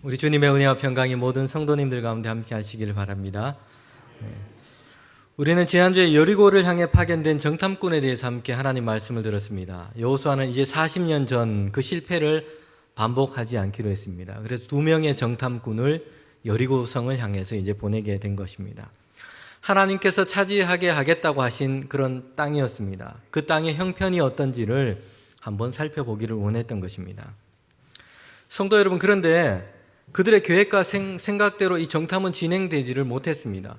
우리 주님의 은혜와 평강이 모든 성도님들 가운데 함께 하시기를 바랍니다. 우리는 지난주에 여리고를 향해 파견된 정탐꾼에 대해서 함께 하나님 말씀을 들었습니다. 여호수아는 이제 40년 전 그 실패를 반복하지 않기로 했습니다. 그래서 2명의 정탐꾼을 여리고성을 향해서 이제 보내게 된 것입니다. 하나님께서 차지하게 하겠다고 하신 그런 땅이었습니다. 그 땅의 형편이 어떤지를 한번 살펴보기를 원했던 것입니다. 성도 여러분, 그런데 그들의 계획과 생각대로 이 정탐은 진행되지를 못했습니다.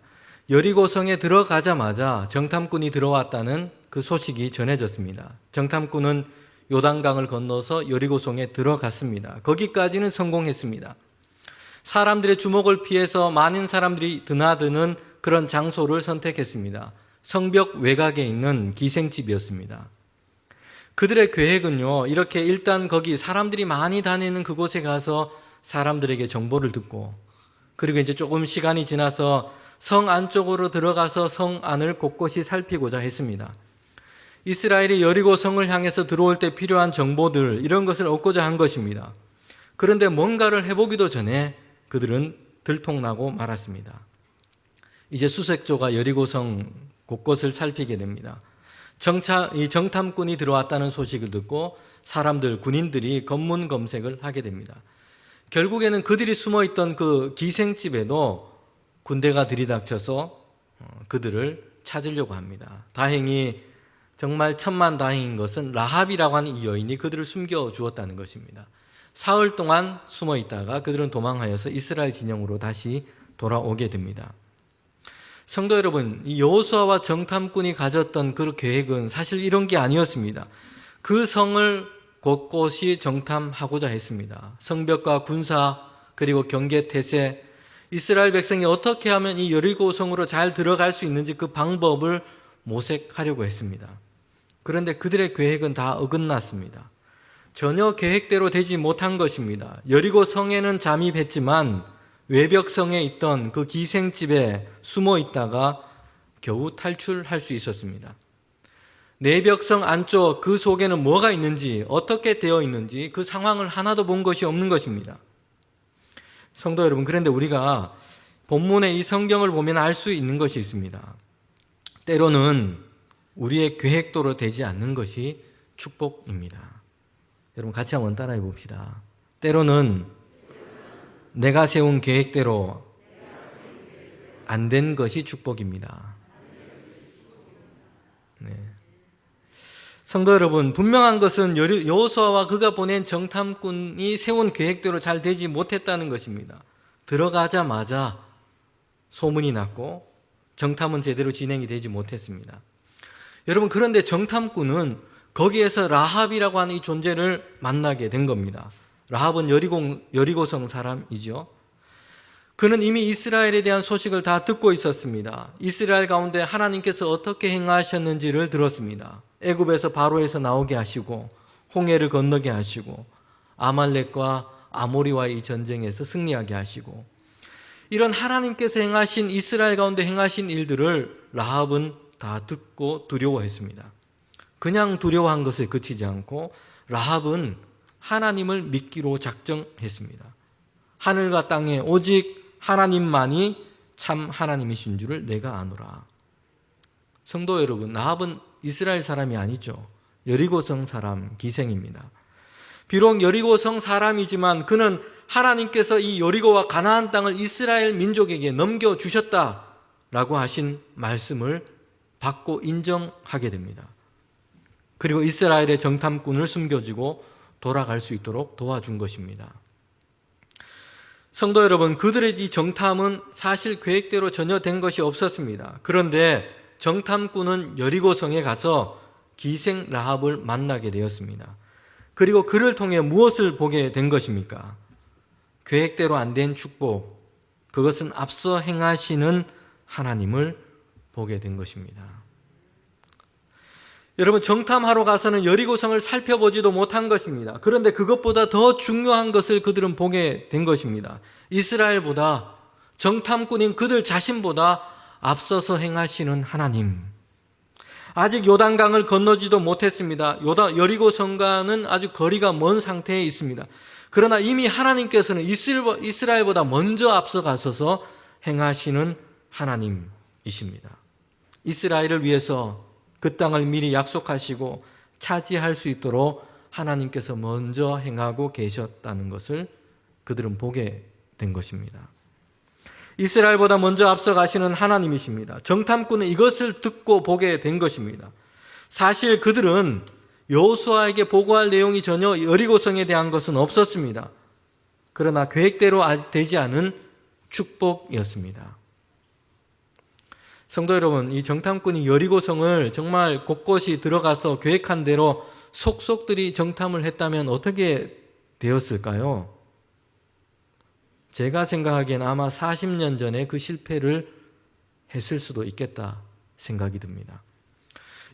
여리고성에 들어가자마자 정탐꾼이 들어왔다는 그 소식이 전해졌습니다. 정탐꾼은 요단강을 건너서 여리고성에 들어갔습니다. 거기까지는 성공했습니다. 사람들의 주목을 피해서 많은 사람들이 드나드는 그런 장소를 선택했습니다. 성벽 외곽에 있는 기생집이었습니다. 그들의 계획은요, 이렇게 일단 거기 사람들이 많이 다니는 그곳에 가서 사람들에게 정보를 듣고, 그리고 이제 조금 시간이 지나서 성 안쪽으로 들어가서 성 안을 곳곳이 살피고자 했습니다. 이스라엘이 여리고 성을 향해서 들어올 때 필요한 정보들, 이런 것을 얻고자 한 것입니다. 그런데 뭔가를 해보기도 전에 그들은 들통나고 말았습니다. 이제 수색조가 여리고성 곳곳을 살피게 됩니다. 이 정탐꾼이 들어왔다는 소식을 듣고 사람들, 군인들이 검문 검색을 하게 됩니다. 결국에는 그들이 숨어있던 그 기생집에도 군대가 들이닥쳐서 그들을 찾으려고 합니다. 다행히 정말 천만다행인 것은 라합이라고 하는 이 여인이 그들을 숨겨주었다는 것입니다. 사흘 동안 숨어있다가 그들은 도망하여서 이스라엘 진영으로 다시 돌아오게 됩니다. 성도 여러분, 이 여호수아와 정탐꾼이 가졌던 그 계획은 사실 이런 게 아니었습니다. 그 성을 곳곳이 정탐하고자 했습니다. 성벽과 군사, 그리고 경계 태세, 이스라엘 백성이 어떻게 하면 이 여리고 성으로 잘 들어갈 수 있는지 그 방법을 모색하려고 했습니다. 그런데 그들의 계획은 다 어긋났습니다. 전혀 계획대로 되지 못한 것입니다. 여리고 성에는 잠입했지만 외벽성에 있던 그 기생집에 숨어 있다가 겨우 탈출할 수 있었습니다. 내벽성 안쪽 그 속에는 뭐가 있는지, 어떻게 되어 있는지 그 상황을 하나도 본 것이 없는 것입니다. 성도 여러분, 그런데 우리가 본문의 이 성경을 보면 알 수 있는 것이 있습니다. 때로는 우리의 계획대로 되지 않는 것이 축복입니다. 여러분 같이 한번 따라해 봅시다. 때로는 내가 세운 계획대로 안 된 것이 축복입니다. 네. 성도 여러분, 분명한 것은 여호수아와 그가 보낸 정탐꾼이 세운 계획대로 잘 되지 못했다는 것입니다. 들어가자마자 소문이 났고 정탐은 제대로 진행이 되지 못했습니다. 여러분, 그런데 정탐꾼은 거기에서 라합이라고 하는 이 존재를 만나게 된 겁니다. 라합은 여리고성 사람이죠. 그는 이미 이스라엘에 대한 소식을 다 듣고 있었습니다. 이스라엘 가운데 하나님께서 어떻게 행하셨는지를 들었습니다. 애굽에서 바로에서 나오게 하시고 홍해를 건너게 하시고 아말렉과 아모리와의 이 전쟁에서 승리하게 하시고, 이런 하나님께서 행하신, 이스라엘 가운데 행하신 일들을 라합은 다 듣고 두려워했습니다. 그냥 두려워한 것에 그치지 않고 라합은 하나님을 믿기로 작정했습니다. 하늘과 땅에 오직 하나님만이 참 하나님이신 줄을 내가 아노라. 성도 여러분, 라합은 이스라엘 사람이 아니죠. 여리고성 사람, 기생입니다. 비록 여리고성 사람이지만 그는 하나님께서 이 여리고와 가나안 땅을 이스라엘 민족에게 넘겨주셨다라고 하신 말씀을 받고 인정하게 됩니다. 그리고 이스라엘의 정탐꾼을 숨겨주고 돌아갈 수 있도록 도와준 것입니다. 성도 여러분, 그들의 이 정탐은 사실 계획대로 전혀 된 것이 없었습니다. 그런데 정탐꾼은 여리고성에 가서 기생 라합을 만나게 되었습니다. 그리고 그를 통해 무엇을 보게 된 것입니까? 계획대로 안 된 축복, 그것은 앞서 행하시는 하나님을 보게 된 것입니다. 여러분, 정탐하러 가서는 여리고성을 살펴보지도 못한 것입니다. 그런데 그것보다 더 중요한 것을 그들은 보게 된 것입니다. 이스라엘보다, 정탐꾼인 그들 자신보다 앞서서 행하시는 하나님. 아직 요단강을 건너지도 못했습니다. 여리고성과는 아주 거리가 먼 상태에 있습니다. 그러나 이미 하나님께서는 이스라엘보다 먼저 앞서가셔서 행하시는 하나님이십니다. 이스라엘을 위해서 그 땅을 미리 약속하시고 차지할 수 있도록 하나님께서 먼저 행하고 계셨다는 것을 그들은 보게 된 것입니다. 이스라엘보다 먼저 앞서가시는 하나님이십니다. 정탐꾼은 이것을 듣고 보게 된 것입니다. 사실 그들은 여호수아에게 보고할 내용이 전혀 여리고성에 대한 것은 없었습니다. 그러나 계획대로 되지 않은 축복이었습니다. 성도 여러분, 이 정탐꾼이 여리고성을 정말 곳곳이 들어가서 계획한 대로 속속들이 정탐을 했다면 어떻게 되었을까요? 제가 생각하기엔 아마 40년 전에 그 실패를 했을 수도 있겠다 생각이 듭니다.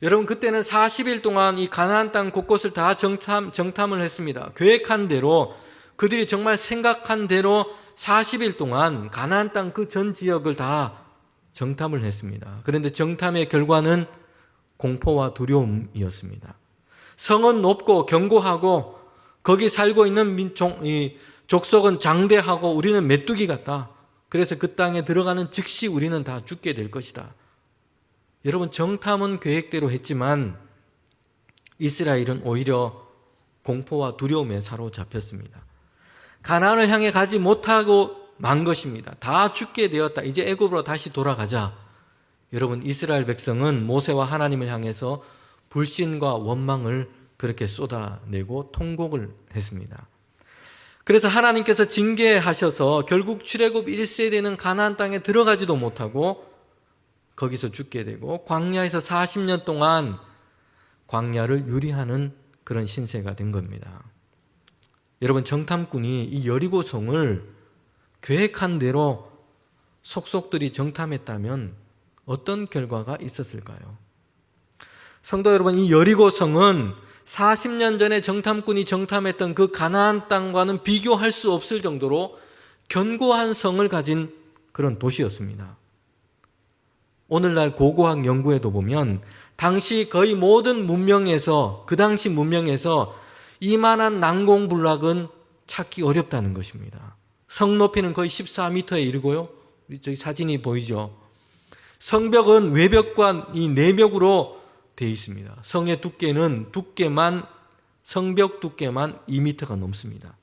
여러분, 그때는 40일 동안 이 가나안 땅 곳곳을 다 정탐을 했습니다. 계획한 대로, 그들이 정말 생각한 대로 40일 동안 가나안 땅 그 전 지역을 다 정탐을 했습니다. 그런데 정탐의 결과는 공포와 두려움이었습니다. 성은 높고 견고하고 거기 살고 있는 족속은 장대하고 우리는 메뚜기 같다. 그래서 그 땅에 들어가는 즉시 우리는 다 죽게 될 것이다. 여러분, 정탐은 계획대로 했지만 이스라엘은 오히려 공포와 두려움에 사로잡혔습니다. 가나안을 향해 가지 못하고 만 것입니다. 다 죽게 되었다. 이제 애굽으로 다시 돌아가자. 여러분, 이스라엘 백성은 모세와 하나님을 향해서 불신과 원망을 그렇게 쏟아내고 통곡을 했습니다. 그래서 하나님께서 징계하셔서 결국 출애굽 1세대는 가나안 땅에 들어가지도 못하고 거기서 죽게 되고 광야에서 40년 동안 광야를 유리하는 그런 신세가 된 겁니다. 여러분, 정탐꾼이 이 여리고성을 계획한 대로 속속들이 정탐했다면 어떤 결과가 있었을까요? 성도 여러분, 이 여리고성은 40년 전에 정탐꾼이 정탐했던 그 가나안 땅과는 비교할 수 없을 정도로 견고한 성을 가진 그런 도시였습니다. 오늘날 고고학 연구에도 보면 당시 거의 모든 문명에서, 그 당시 문명에서 이만한 난공불락은 찾기 어렵다는 것입니다. 성 높이는 거의 14m에 이르고요. 저기 사진이 보이죠? 성벽은 외벽과 이 내벽으로 되어 있습니다. 성의 성벽 두께만 2m가 넘습니다.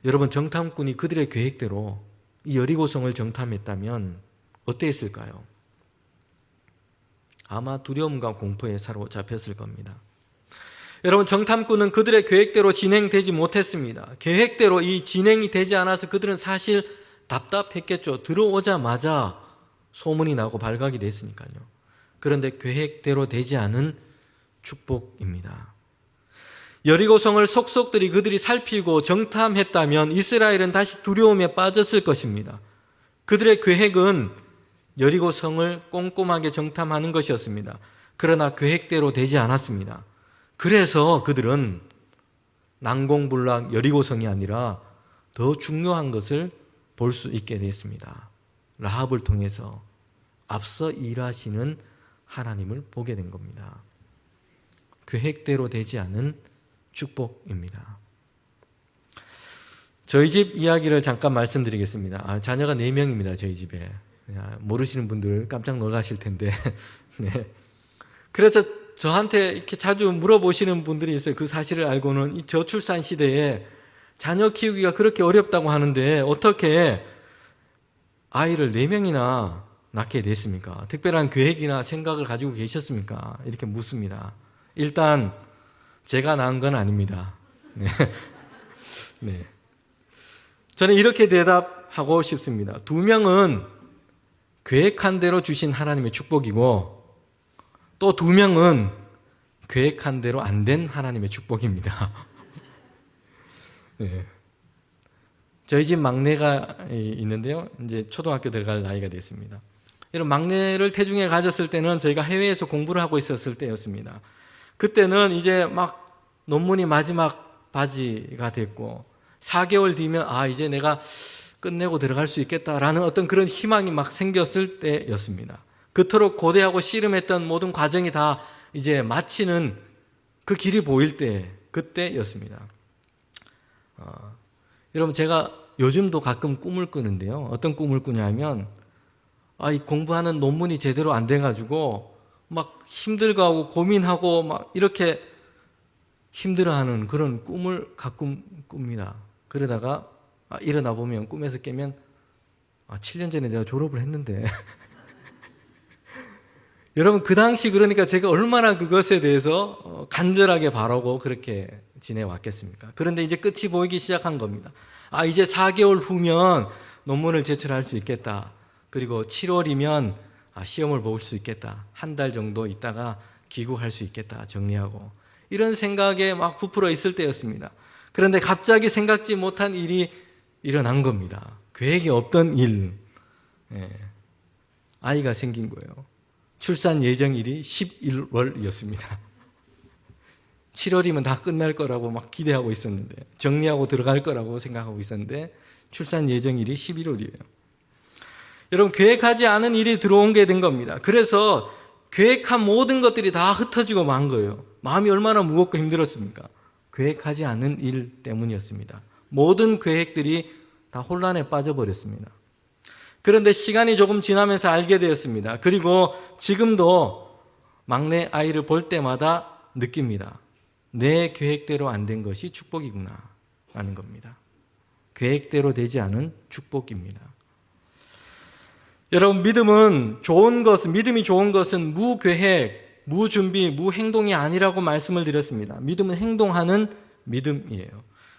여러분, 정탐꾼이 그들의 계획대로 이 여리고성을 정탐했다면 어땠을까요? 아마 두려움과 공포에 사로잡혔을 겁니다. 여러분, 정탐꾼은 그들의 계획대로 진행되지 못했습니다. 계획대로 이 진행이 되지 않아서 그들은 사실 답답했겠죠. 들어오자마자 소문이 나고 발각이 됐으니까요. 그런데 계획대로 되지 않은 축복입니다. 여리고성을 속속들이 그들이 살피고 정탐했다면 이스라엘은 다시 두려움에 빠졌을 것입니다. 그들의 계획은 여리고성을 꼼꼼하게 정탐하는 것이었습니다. 그러나 계획대로 되지 않았습니다. 그래서 그들은 난공불락 여리고성이 아니라 더 중요한 것을 볼 수 있게 됐습니다. 라합을 통해서 앞서 일하시는 하나님을 보게 된 겁니다. 계획대로 되지 않은 축복입니다. 저희 집 이야기를 잠깐 말씀드리겠습니다. 자녀가 4명입니다. 저희 집에. 모르시는 분들 깜짝 놀라실 텐데. 네. 그래서 저한테 이렇게 자주 물어보시는 분들이 있어요. 그 사실을 알고는 이 저출산 시대에 자녀 키우기가 그렇게 어렵다고 하는데 어떻게 아이를 4명이나 낳게 됐습니까? 특별한 계획이나 생각을 가지고 계셨습니까? 이렇게 묻습니다. 일단 제가 낳은 건 아닙니다. 네. 네. 저는 이렇게 대답하고 싶습니다. 2명은 계획한 대로 주신 하나님의 축복이고 또 2명은 계획한 대로 안 된 하나님의 축복입니다. 네. 저희 집 막내가 있는데요. 이제 초등학교 들어갈 나이가 됐습니다. 이런 막내를 태중에 가졌을 때는 저희가 해외에서 공부를 하고 있었을 때였습니다. 그때는 이제 막 논문이 마지막 바지가 됐고 4개월 뒤면 이제 내가 끝내고 들어갈 수 있겠다라는 어떤 그런 희망이 막 생겼을 때였습니다. 그토록 고대하고 씨름했던 모든 과정이 다 이제 마치는 그 길이 보일 때, 그때였습니다. 여러분 제가 요즘도 가끔 꿈을 꾸는데요. 어떤 꿈을 꾸냐면 이 공부하는 논문이 제대로 안 돼가지고 막 힘들고 고민하고 막 이렇게 힘들어하는 그런 꿈을 가끔 꿉니다. 그러다가 일어나 보면 꿈에서 깨면 7년 전에 내가 졸업을 했는데 여러분 그 당시 그러니까 제가 얼마나 그것에 대해서 간절하게 바라고 그렇게 지내왔겠습니까? 그런데 이제 끝이 보이기 시작한 겁니다. 이제 4개월 후면 논문을 제출할 수 있겠다. 그리고 7월이면 시험을 볼 수 있겠다. 한 달 정도 있다가 귀국할 수 있겠다. 정리하고. 이런 생각에 막 부풀어 있을 때였습니다. 그런데 갑자기 생각지 못한 일이 일어난 겁니다. 계획이 없던 일. 아이가 생긴 거예요. 출산 예정일이 11월이었습니다. 7월이면 다 끝날 거라고 막 기대하고 있었는데, 정리하고 들어갈 거라고 생각하고 있었는데 출산 예정일이 11월이에요. 여러분 계획하지 않은 일이 들어온 게 된 겁니다. 그래서 계획한 모든 것들이 다 흩어지고 만 거예요. 마음이 얼마나 무겁고 힘들었습니까? 계획하지 않은 일 때문이었습니다. 모든 계획들이 다 혼란에 빠져버렸습니다. 그런데 시간이 조금 지나면서 알게 되었습니다. 그리고 지금도 막내 아이를 볼 때마다 느낍니다. 내 계획대로 안 된 것이 축복이구나 라는 겁니다. 계획대로 되지 않은 축복입니다. 여러분 믿음이 좋은 것은 무계획, 무준비, 무행동이 아니라고 말씀을 드렸습니다. 믿음은 행동하는 믿음이에요.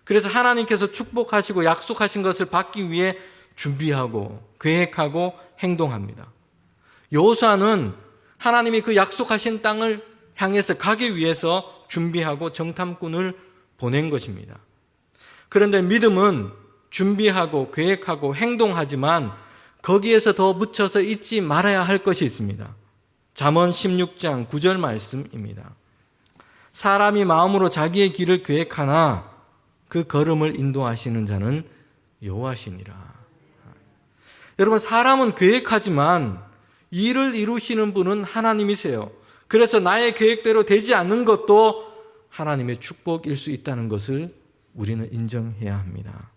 그래서 하나님께서 축복하시고 약속하신 것을 받기 위해 준비하고 계획하고 행동합니다. 여호수아는 하나님이 그 약속하신 땅을 향해서 가기 위해서 준비하고 정탐꾼을 보낸 것입니다. 그런데 믿음은 준비하고 계획하고 행동하지만 거기에서 더 묻혀서 잊지 말아야 할 것이 있습니다. 잠언 16장 9절 말씀입니다. 사람이 마음으로 자기의 길을 계획하나 그 걸음을 인도하시는 자는 여호와시니라. 여러분 사람은 계획하지만 일을 이루시는 분은 하나님이세요. 그래서 나의 계획대로 되지 않는 것도 하나님의 축복일 수 있다는 것을 우리는 인정해야 합니다.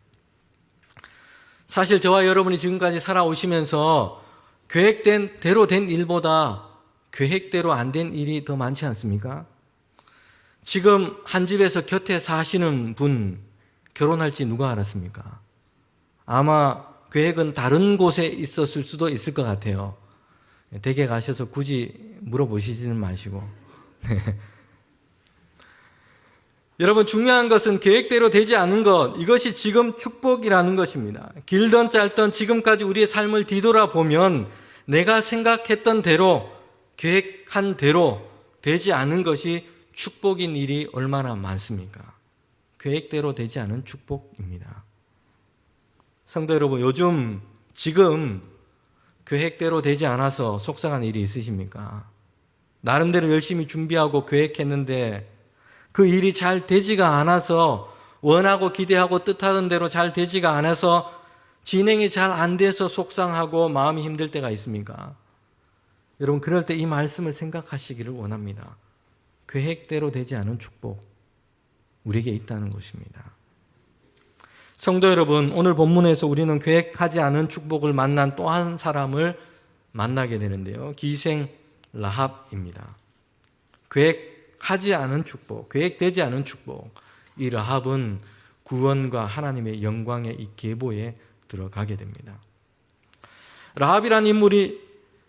사실 저와 여러분이 지금까지 살아오시면서 계획된 대로 된 일보다 계획대로 안 된 일이 더 많지 않습니까? 지금 한 집에서 곁에 사시는 분 결혼할지 누가 알았습니까? 아마 계획은 다른 곳에 있었을 수도 있을 것 같아요. 댁에 가셔서 굳이 물어보시지는 마시고. 여러분 중요한 것은 계획대로 되지 않은 것, 이것이 지금 축복이라는 것입니다. 길든 짧든 지금까지 우리의 삶을 뒤돌아보면 내가 생각했던 대로 계획한 대로 되지 않은 것이 축복인 일이 얼마나 많습니까? 계획대로 되지 않은 축복입니다. 성도 여러분, 지금 계획대로 되지 않아서 속상한 일이 있으십니까? 나름대로 열심히 준비하고 계획했는데 그 일이 잘 되지가 않아서 원하고 기대하고 뜻하던 대로 잘 되지가 않아서 진행이 잘 안 돼서 속상하고 마음이 힘들 때가 있습니까? 여러분 그럴 때 이 말씀을 생각하시기를 원합니다. 계획대로 되지 않은 축복 우리에게 있다는 것입니다. 성도 여러분, 오늘 본문에서 우리는 계획하지 않은 축복을 만난 또 한 사람을 만나게 되는데요. 기생 라합입니다. 계획하지 않은 축복, 계획되지 않은 축복. 이 라합은 구원과 하나님의 영광의 이 계보에 들어가게 됩니다. 라합이라는 인물이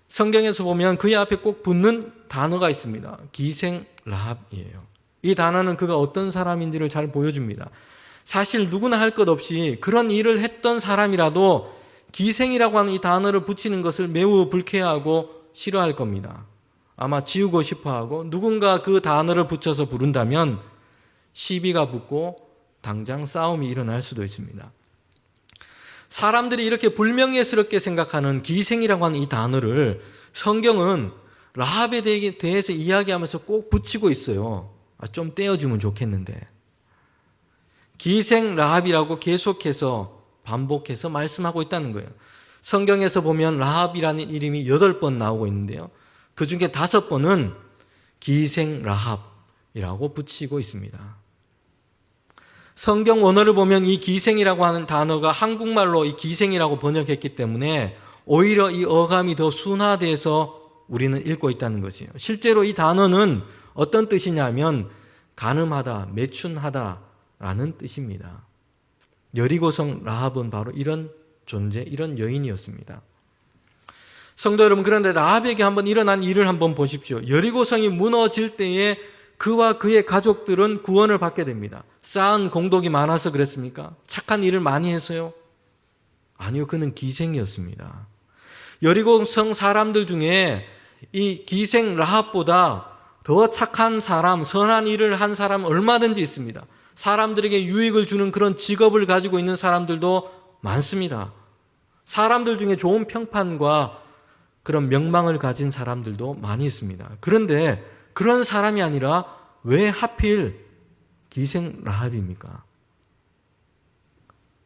성경에서 보면 그의 앞에 꼭 붙는 단어가 있습니다. 기생 라합이에요. 이 단어는 그가 어떤 사람인지를 잘 보여줍니다. 사실 누구나 할 것 없이 그런 일을 했던 사람이라도 기생이라고 하는 이 단어를 붙이는 것을 매우 불쾌하고 싫어할 겁니다. 아마 지우고 싶어하고 누군가 그 단어를 붙여서 부른다면 시비가 붙고 당장 싸움이 일어날 수도 있습니다. 사람들이 이렇게 불명예스럽게 생각하는 기생이라고 하는 이 단어를 성경은 라합에 대해서 이야기하면서 꼭 붙이고 있어요. 좀 떼어주면 좋겠는데. 기생 라합이라고 계속해서 반복해서 말씀하고 있다는 거예요. 성경에서 보면 라합이라는 이름이 8번 나오고 있는데요. 그 중에 5번은 기생 라합이라고 붙이고 있습니다. 성경 원어를 보면 이 기생이라고 하는 단어가 한국말로 이 기생이라고 번역했기 때문에 오히려 이 어감이 더 순화돼서 우리는 읽고 있다는 것이에요. 실제로 이 단어는 어떤 뜻이냐면 간음하다, 매춘하다라는 뜻입니다. 여리고성 라합은 바로 이런 존재, 이런 여인이었습니다. 성도 여러분, 그런데 라합에게 한번 일어난 일을 한번 보십시오. 여리고성이 무너질 때에 그와 그의 가족들은 구원을 받게 됩니다. 쌓은 공덕이 많아서 그랬습니까? 착한 일을 많이 해서요? 아니요, 그는 기생이었습니다. 여리고성 사람들 중에 이 기생 라합보다 더 착한 사람, 선한 일을 한 사람 얼마든지 있습니다. 사람들에게 유익을 주는 그런 직업을 가지고 있는 사람들도 많습니다. 사람들 중에 좋은 평판과 그런 명망을 가진 사람들도 많이 있습니다. 그런데 그런 사람이 아니라 왜 하필 기생 라합입니까?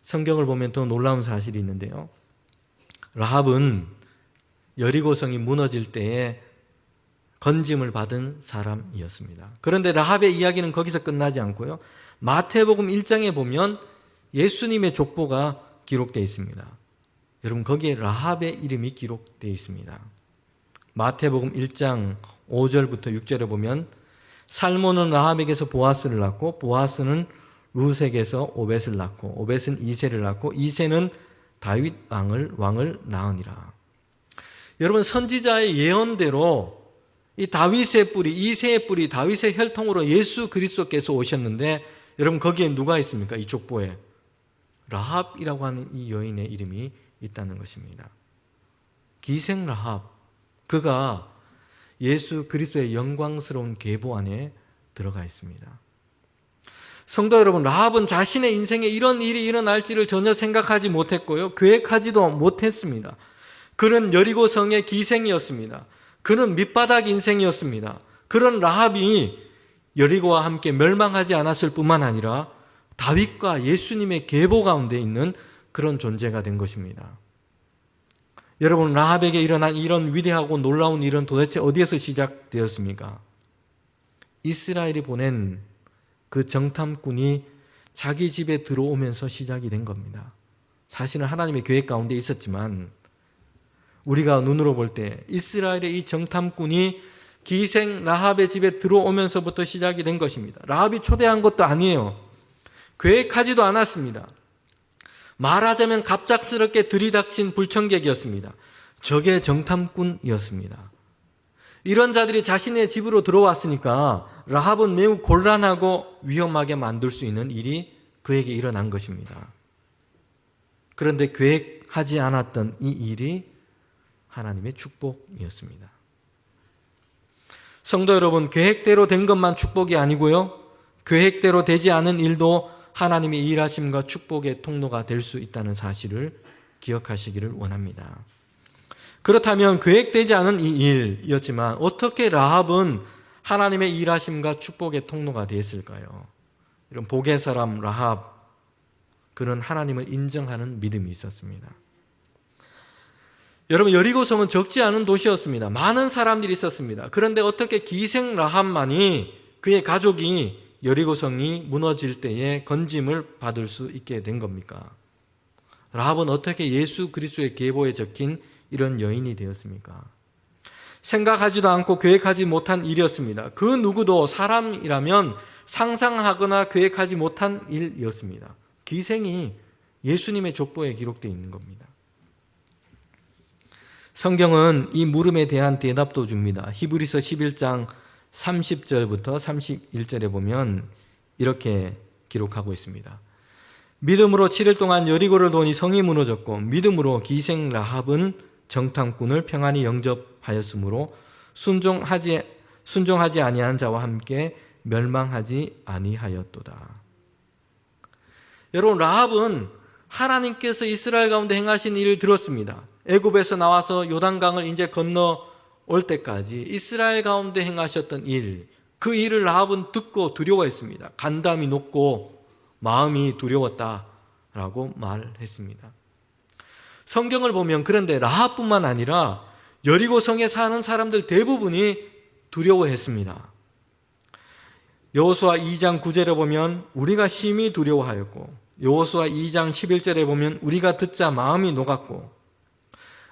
성경을 보면 더 놀라운 사실이 있는데요. 라합은 여리고성이 무너질 때에 건짐을 받은 사람이었습니다. 그런데 라합의 이야기는 거기서 끝나지 않고요. 마태복음 1장에 보면 예수님의 족보가 기록되어 있습니다. 여러분, 거기에 라합의 이름이 기록되어 있습니다. 마태복음 1장 5절부터 6절에 보면 살몬은 라합에게서 보아스를 낳고 보아스는 루색에서 오벳을 낳고 오벳은 이새를 낳고 이새는 다윗 왕을 낳으니라. 여러분, 선지자의 예언대로 이 다윗의 뿌리, 이새의 뿌리, 다윗의 혈통으로 예수 그리스도께서 오셨는데 여러분, 거기에 누가 있습니까? 이 족보에 라합이라고 하는 이 여인의 이름이 있다는 것입니다. 기생 라합, 그가 예수 그리스도의 영광스러운 계보 안에 들어가 있습니다. 성도 여러분, 라합은 자신의 인생에 이런 일이 일어날지를 전혀 생각하지 못했고요, 계획하지도 못했습니다. 그는 여리고성의 기생이었습니다. 그는 밑바닥 인생이었습니다. 그런 라합이 여리고와 함께 멸망하지 않았을 뿐만 아니라 다윗과 예수님의 계보 가운데 있는 그런 존재가 된 것입니다. 여러분, 라합에게 일어난 이런 위대하고 놀라운 일은 도대체 어디에서 시작되었습니까? 이스라엘이 보낸 그 정탐꾼이 자기 집에 들어오면서 시작이 된 겁니다. 사실은 하나님의 계획 가운데 있었지만 우리가 눈으로 볼 때 이스라엘의 이 정탐꾼이 기생 라합의 집에 들어오면서부터 시작이 된 것입니다. 라합이 초대한 것도 아니에요. 계획하지도 않았습니다. 말하자면 갑작스럽게 들이닥친 불청객이었습니다. 적의 정탐꾼이었습니다. 이런 자들이 자신의 집으로 들어왔으니까 라합은 매우 곤란하고 위험하게 만들 수 있는 일이 그에게 일어난 것입니다. 그런데 계획하지 않았던 이 일이 하나님의 축복이었습니다. 성도 여러분, 계획대로 된 것만 축복이 아니고요, 계획대로 되지 않은 일도 하나님의 일하심과 축복의 통로가 될 수 있다는 사실을 기억하시기를 원합니다. 그렇다면 계획되지 않은 이 일이었지만 어떻게 라합은 하나님의 일하심과 축복의 통로가 됐을까요? 이런 복의 사람 라합, 그는 하나님을 인정하는 믿음이 있었습니다. 여러분, 여리고성은 적지 않은 도시였습니다. 많은 사람들이 있었습니다. 그런데 어떻게 기생 라합만이, 그의 가족이 여리고성이 무너질 때에 건짐을 받을 수 있게 된 겁니까? 라합은 어떻게 예수 그리스도의 계보에 적힌 이런 여인이 되었습니까? 생각하지도 않고 계획하지 못한 일이었습니다. 그 누구도 사람이라면 상상하거나 계획하지 못한 일이었습니다. 기생이 예수님의 족보에 기록되어 있는 겁니다. 성경은 이 물음에 대한 대답도 줍니다. 히브리서 11장 30절부터 31절에 보면 이렇게 기록하고 있습니다. 믿음으로 7일 동안 여리고를 도니 성이 무너졌고 믿음으로 기생 라합은 정탐꾼을 평안히 영접하였으므로 순종하지 아니한 자와 함께 멸망하지 아니하였도다. 여러분, 라합은 하나님께서 이스라엘 가운데 행하신 일을 들었습니다. 애굽에서 나와서 요단강을 이제 건너올 때까지 이스라엘 가운데 행하셨던 일, 그 일을 라합은 듣고 두려워했습니다. 간담이 높고 마음이 두려웠다라고 말했습니다. 성경을 보면 그런데 라합뿐만 아니라 여리고성에 사는 사람들 대부분이 두려워했습니다. 여호수아 2장 9절에 보면 우리가 심히 두려워하였고, 여호수아 2장 11절에 보면 우리가 듣자 마음이 녹았고,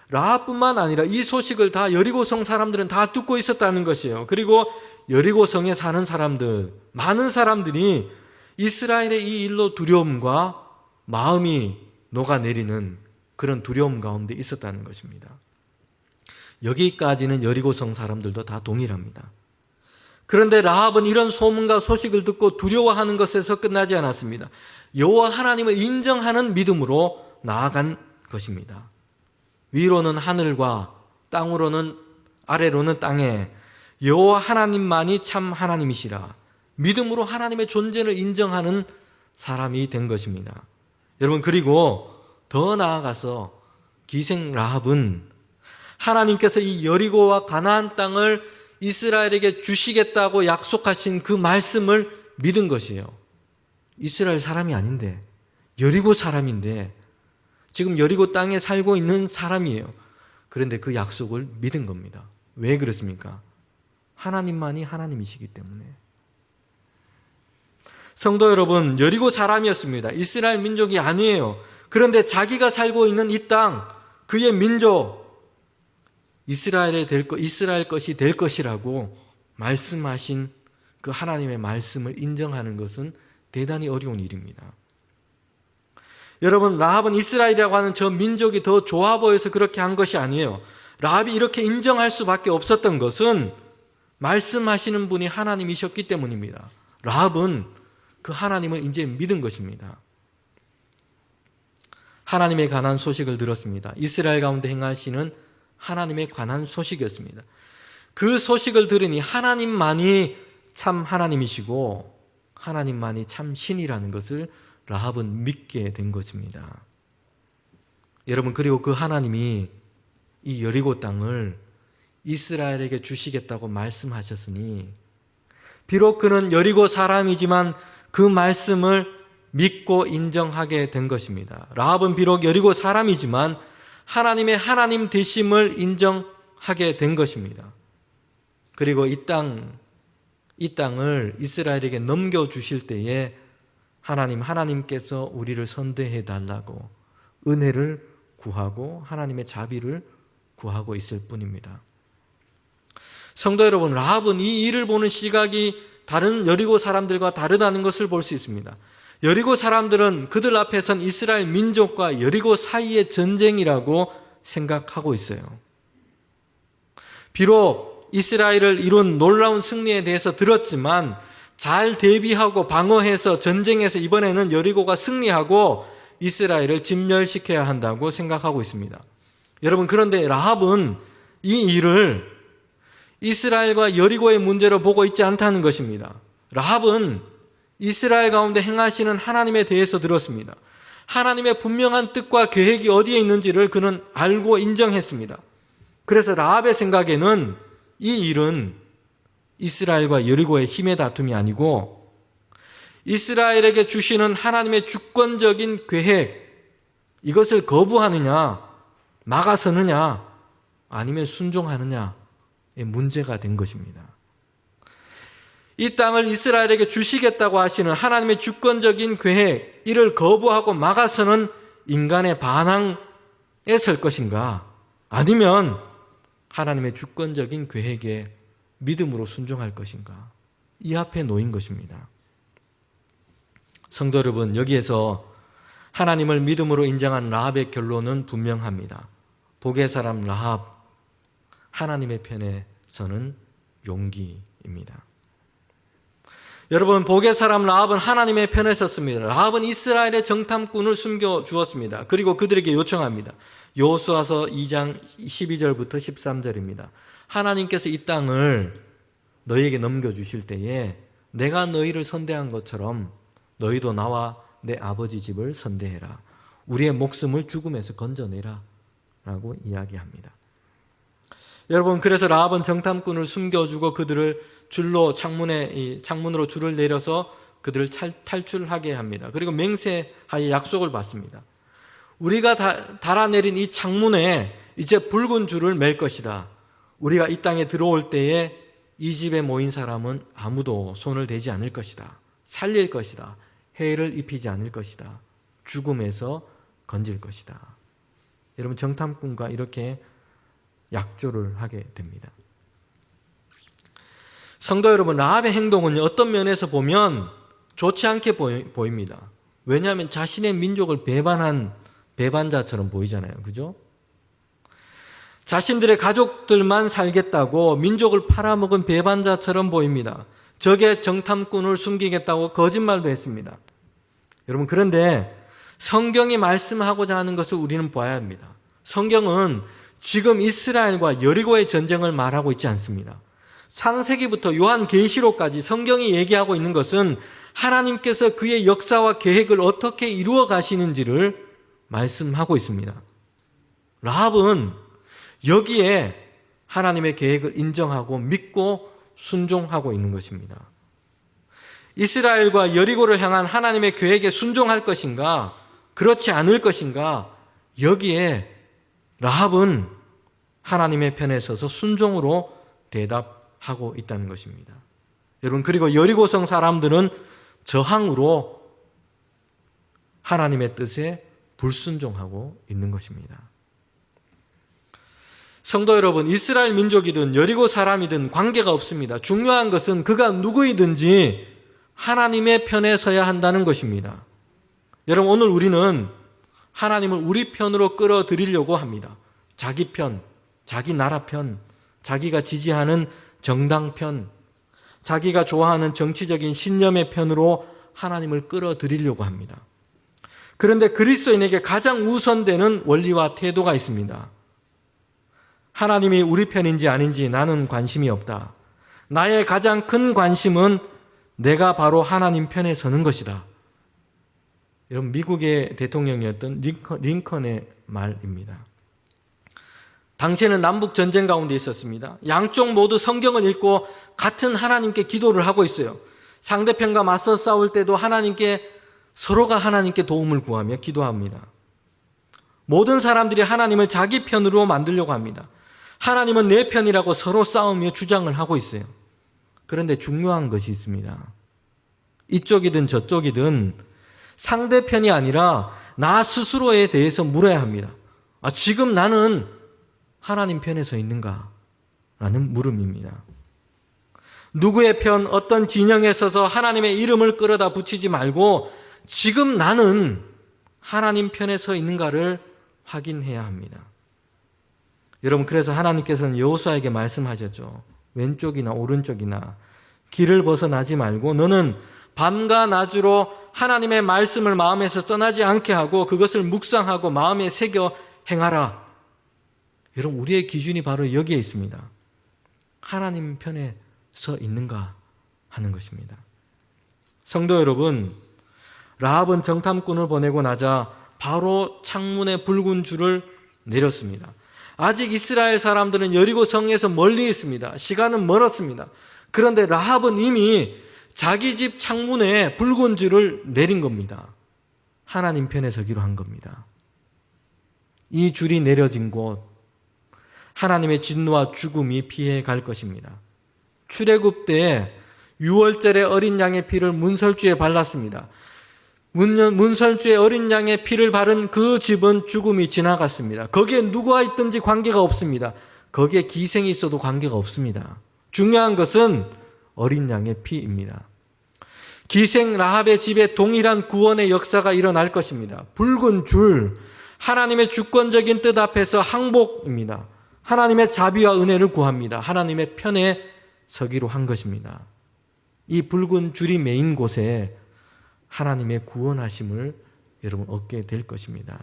라합뿐만 아니라 이 소식을 다 여리고성 사람들은 다 듣고 있었다는 것이에요. 그리고 여리고성에 사는 사람들, 많은 사람들이 이스라엘의 이 일로 두려움과 마음이 녹아내리는 그런 두려움 가운데 있었다는 것입니다. 여기까지는 여리고성 사람들도 다 동일합니다. 그런데 라합은 이런 소문과 소식을 듣고 두려워하는 것에서 끝나지 않았습니다. 여호와 하나님을 인정하는 믿음으로 나아간 것입니다. 위로는 하늘과 땅으로는 아래로는 땅에 여호와 하나님만이 참 하나님이시라. 믿음으로 하나님의 존재를 인정하는 사람이 된 것입니다. 여러분, 그리고 더 나아가서 기생 라합은 하나님께서 이 여리고와 가나안 땅을 이스라엘에게 주시겠다고 약속하신 그 말씀을 믿은 것이에요. 이스라엘 사람이 아닌데, 여리고 사람인데, 지금 여리고 땅에 살고 있는 사람이에요. 그런데 그 약속을 믿은 겁니다. 왜 그렇습니까? 하나님만이 하나님이시기 때문에. 성도 여러분, 여리고 사람이었습니다. 이스라엘 민족이 아니에요. 그런데 자기가 살고 있는 이 땅, 그의 민족, 이스라엘 것이 될 것이라고 말씀하신 그 하나님의 말씀을 인정하는 것은 대단히 어려운 일입니다. 여러분, 라합은 이스라엘이라고 하는 저 민족이 더 좋아 보여서 그렇게 한 것이 아니에요. 라합이 이렇게 인정할 수밖에 없었던 것은 말씀하시는 분이 하나님이셨기 때문입니다. 라합은 그 하나님을 이제 믿은 것입니다. 하나님에 관한 소식을 들었습니다. 이스라엘 가운데 행하시는 하나님에 관한 소식이었습니다. 그 소식을 들으니 하나님만이 참 하나님이시고 하나님만이 참 신이라는 것을 라합은 믿게 된 것입니다. 여러분, 그리고 그 하나님이 이 여리고 땅을 이스라엘에게 주시겠다고 말씀하셨으니 비록 그는 여리고 사람이지만 그 말씀을 믿고 인정하게 된 것입니다. 라합은 비록 여리고 사람이지만 하나님의 하나님 되심을 인정하게 된 것입니다. 그리고 이 땅을 이스라엘에게 넘겨주실 때에 하나님께서 우리를 선대해 달라고 은혜를 구하고 하나님의 자비를 구하고 있을 뿐입니다. 성도 여러분, 라합은 이 일을 보는 시각이 다른 여리고 사람들과 다르다는 것을 볼 수 있습니다. 여리고 사람들은 그들 앞에선 이스라엘 민족과 여리고 사이의 전쟁이라고 생각하고 있어요. 비록 이스라엘을 이룬 놀라운 승리에 대해서 들었지만 잘 대비하고 방어해서 전쟁에서 이번에는 여리고가 승리하고 이스라엘을 진멸시켜야 한다고 생각하고 있습니다. 여러분, 그런데 라합은 이 일을 이스라엘과 여리고의 문제로 보고 있지 않다는 것입니다. 라합은 이스라엘 가운데 행하시는 하나님에 대해서 들었습니다. 하나님의 분명한 뜻과 계획이 어디에 있는지를 그는 알고 인정했습니다. 그래서 라합의 생각에는 이 일은 이스라엘과 여리고의 힘의 다툼이 아니고 이스라엘에게 주시는 하나님의 주권적인 계획, 이것을 거부하느냐, 막아서느냐, 아니면 순종하느냐의 문제가 된 것입니다. 이 땅을 이스라엘에게 주시겠다고 하시는 하나님의 주권적인 계획, 이를 거부하고 막아서는 인간의 반항에 설 것인가, 아니면 하나님의 주권적인 계획에 믿음으로 순종할 것인가, 이 앞에 놓인 것입니다. 성도 여러분, 여기에서 하나님을 믿음으로 인정한 라합의 결론은 분명합니다. 복의 사람 라합, 하나님의 편에 서는 용기입니다. 여러분, 복의 사람 라합은 하나님의 편에 섰습니다. 라합은 이스라엘의 정탐꾼을 숨겨주었습니다. 그리고 그들에게 요청합니다. 여호수아서 2장 12절부터 13절입니다. 하나님께서 이 땅을 너희에게 넘겨주실 때에 내가 너희를 선대한 것처럼 너희도 나와 내 아버지 집을 선대해라. 우리의 목숨을 죽음에서 건져내라 라고 이야기합니다. 여러분, 그래서 라합은 정탐꾼을 숨겨주고 그들을 창문으로 줄을 내려서 그들을 탈출하게 합니다. 그리고 맹세하여 약속을 받습니다. 우리가 달아내린 이 창문에 이제 붉은 줄을 맬 것이다. 우리가 이 땅에 들어올 때에 이 집에 모인 사람은 아무도 손을 대지 않을 것이다. 살릴 것이다. 해를 입히지 않을 것이다. 죽음에서 건질 것이다. 여러분, 정탐꾼과 이렇게 약조를 하게 됩니다. 성도 여러분, 라합의 행동은 어떤 면에서 보면 좋지 않게 보입니다. 왜냐하면 자신의 민족을 배반한 배반자처럼 보이잖아요. 그죠? 자신들의 가족들만 살겠다고 민족을 팔아먹은 배반자처럼 보입니다. 적의 정탐꾼을 숨기겠다고 거짓말도 했습니다. 여러분, 그런데 성경이 말씀하고자 하는 것을 우리는 봐야 합니다. 성경은 지금 이스라엘과 여리고의 전쟁을 말하고 있지 않습니다. 창세기부터 요한계시록까지 성경이 얘기하고 있는 것은 하나님께서 그의 역사와 계획을 어떻게 이루어 가시는지를 말씀하고 있습니다. 라합은 여기에 하나님의 계획을 인정하고 믿고 순종하고 있는 것입니다. 이스라엘과 여리고를 향한 하나님의 계획에 순종할 것인가, 그렇지 않을 것인가, 여기에 라합은 하나님의 편에 서서 순종으로 대답하고 있다는 것입니다. 여러분, 그리고 여리고성 사람들은 저항으로 하나님의 뜻에 불순종하고 있는 것입니다. 성도 여러분, 이스라엘 민족이든 여리고 사람이든 관계가 없습니다. 중요한 것은 그가 누구이든지 하나님의 편에 서야 한다는 것입니다. 여러분, 오늘 우리는 하나님을 우리 편으로 끌어들이려고 합니다. 자기 편, 자기 나라 편, 자기가 지지하는 정당 편, 자기가 좋아하는 정치적인 신념의 편으로 하나님을 끌어들이려고 합니다. 그런데 그리스도인에게 가장 우선되는 원리와 태도가 있습니다. 하나님이 우리 편인지 아닌지 나는 관심이 없다. 나의 가장 큰 관심은 내가 바로 하나님 편에 서는 것이다. 여러분, 미국의 대통령이었던 링컨의 말입니다. 당시에는 남북 전쟁 가운데 있었습니다. 양쪽 모두 성경을 읽고 같은 하나님께 기도를 하고 있어요. 상대편과 맞서 싸울 때도 서로가 하나님께 도움을 구하며 기도합니다. 모든 사람들이 하나님을 자기 편으로 만들려고 합니다. 하나님은 내 편이라고 서로 싸우며 주장을 하고 있어요. 그런데 중요한 것이 있습니다. 이쪽이든 저쪽이든 상대편이 아니라 나 스스로에 대해서 물어야 합니다. 지금 나는 하나님 편에 서 있는가? 라는 물음입니다. 누구의 편, 어떤 진영에 서서 하나님의 이름을 끌어다 붙이지 말고 지금 나는 하나님 편에 서 있는가를 확인해야 합니다. 여러분, 그래서 하나님께서는 여호수아에게 말씀하셨죠. 왼쪽이나 오른쪽이나 길을 벗어나지 말고 너는 밤과 낮으로 하나님의 말씀을 마음에서 떠나지 않게 하고 그것을 묵상하고 마음에 새겨 행하라. 여러분, 우리의 기준이 바로 여기에 있습니다. 하나님 편에 서 있는가 하는 것입니다. 성도 여러분, 라합은 정탐꾼을 보내고 나자 바로 창문에 붉은 줄을 내렸습니다. 아직 이스라엘 사람들은 여리고 성에서 멀리 있습니다. 시간은 멀었습니다. 그런데 라합은 이미 자기 집 창문에 붉은 줄을 내린 겁니다. 하나님 편에 서기로 한 겁니다. 이 줄이 내려진 곳, 하나님의 진노와 죽음이 피해 갈 것입니다. 출애굽 때 유월절에 어린 양의 피를 문설주에 발랐습니다. 문설주에 어린 양의 피를 바른 그 집은 죽음이 지나갔습니다. 거기에 누가 있든지 관계가 없습니다. 거기에 기생이 있어도 관계가 없습니다. 중요한 것은 어린 양의 피입니다. 기생 라합의 집에 동일한 구원의 역사가 일어날 것입니다. 붉은 줄, 하나님의 주권적인 뜻 앞에서 항복입니다. 하나님의 자비와 은혜를 구합니다. 하나님의 편에 서기로 한 것입니다. 이 붉은 줄이 메인 곳에 하나님의 구원하심을 여러분 얻게 될 것입니다.